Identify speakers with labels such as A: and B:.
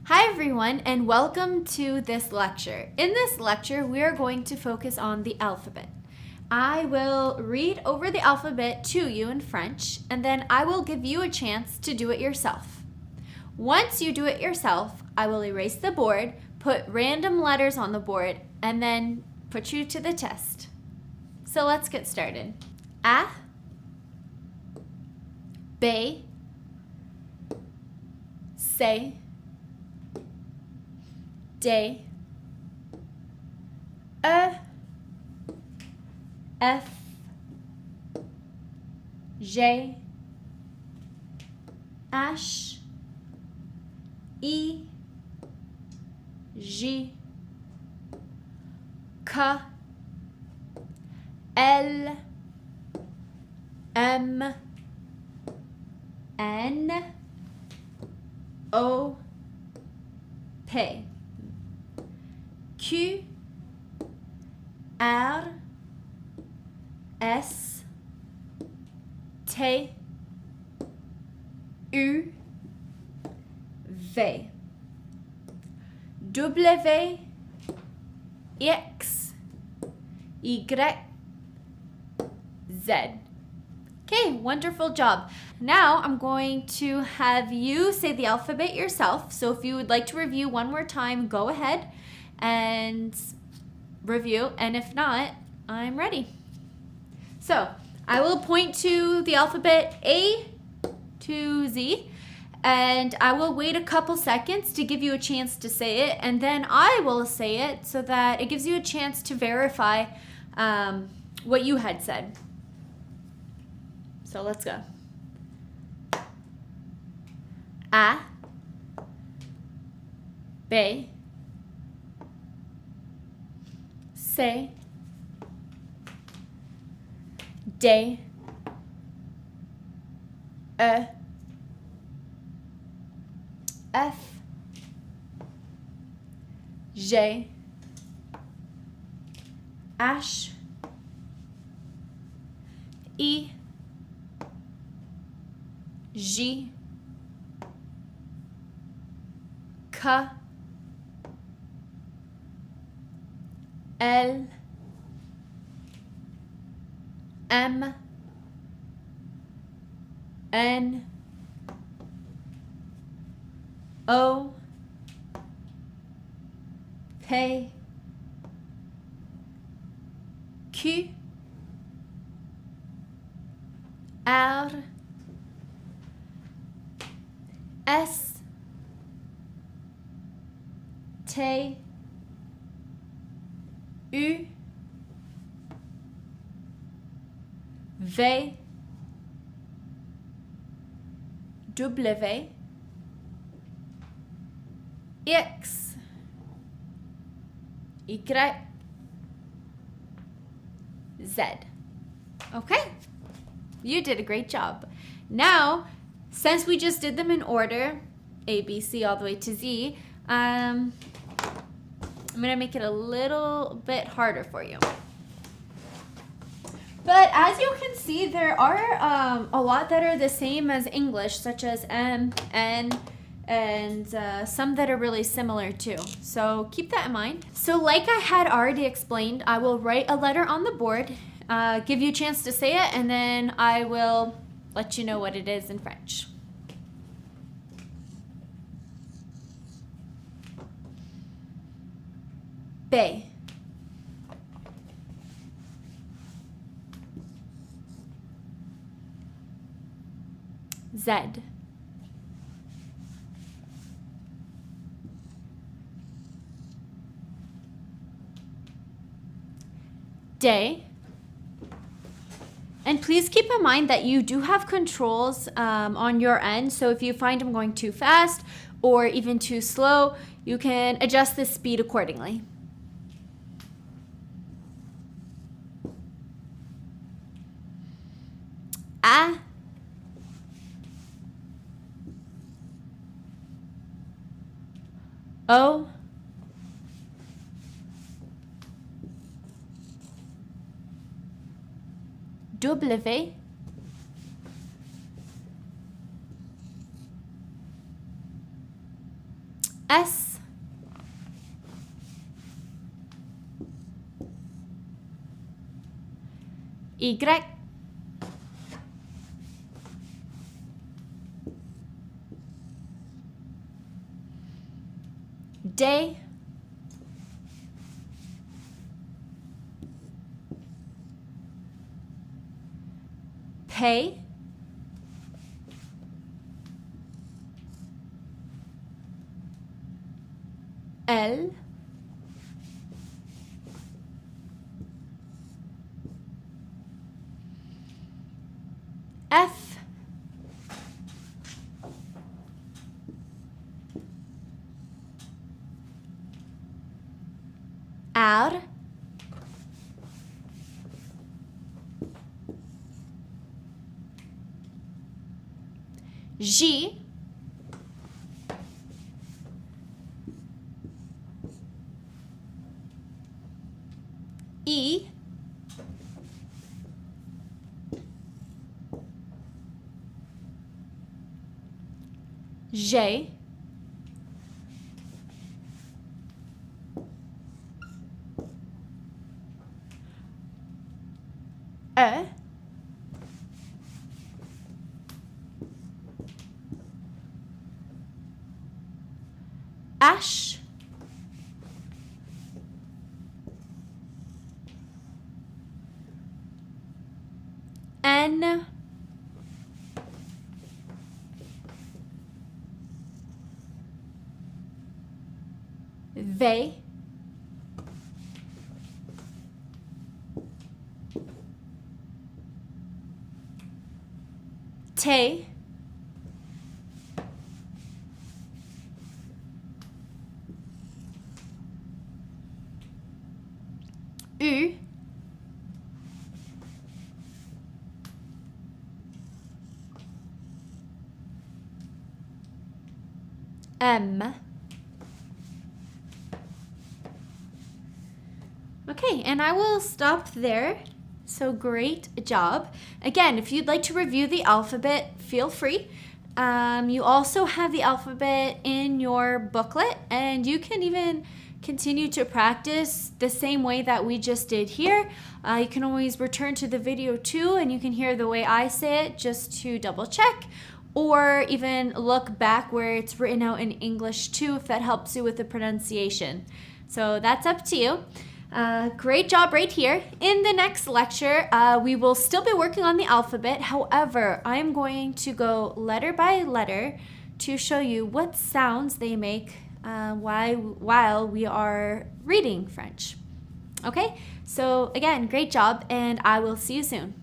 A: Hi everyone and welcome to this lecture. In this lecture, we are going to focus on the alphabet. I will read over the alphabet to you in French and then I will give you a chance to do it yourself. Once you do it yourself, I will erase the board, put random letters on the board, and then put you to the test. So let's get started. A, B, C, D, E, F, G, H, I, J, K, L, M, N, O, P, Q, R, S, T, U, V, W, X, Y, Z. Okay, wonderful job. Now I'm going to have you say the alphabet yourself. So if you would like to review one more time, go ahead and review. And if not, I'm ready. So I will point to the alphabet A to Z. And I will wait a couple seconds to give you a chance to say it. And then I will say it so that it gives you a chance to verify what you had said. So let's go. A, B, C, D, E, F, G, H, I, J, K, L, M, N, O, P, Q, R, S, T, U, V, W, X, Y, Z. Okay, you did a great job. Now, since we just did them in order, A, B, C, all the way to Z, I'm going to make it a little bit harder for you. But as you can see, there are a lot that are the same as English, such as M, N, and some that are really similar too. So keep that in mind. So like I had already explained, I will write a letter on the board, give you a chance to say it, and then I will let you know what it is in French. B, Z, D, and please keep in mind that you do have controls on your end, so if you find I'm going too fast or even too slow, you can adjust the speed accordingly. A, O, W, S, Y, D, P, L, F, R, J, E, J, E, H, N, V, T, U, M. Okay, and I will stop there. So great job. Again, if you'd like to review the alphabet, feel free. You also have the alphabet in your booklet, and you can even continue to practice the same way that we just did here. You can always return to the video too, and you can hear the way I say it just to double check, or even look back where it's written out in English too, if that helps you with the pronunciation. So that's up to you. Great job right here. In the next lecture, we will still be working on the alphabet. However, I'm going to go letter by letter to show you what sounds they make while we are reading French. Okay, so again, great job, and I will see you soon.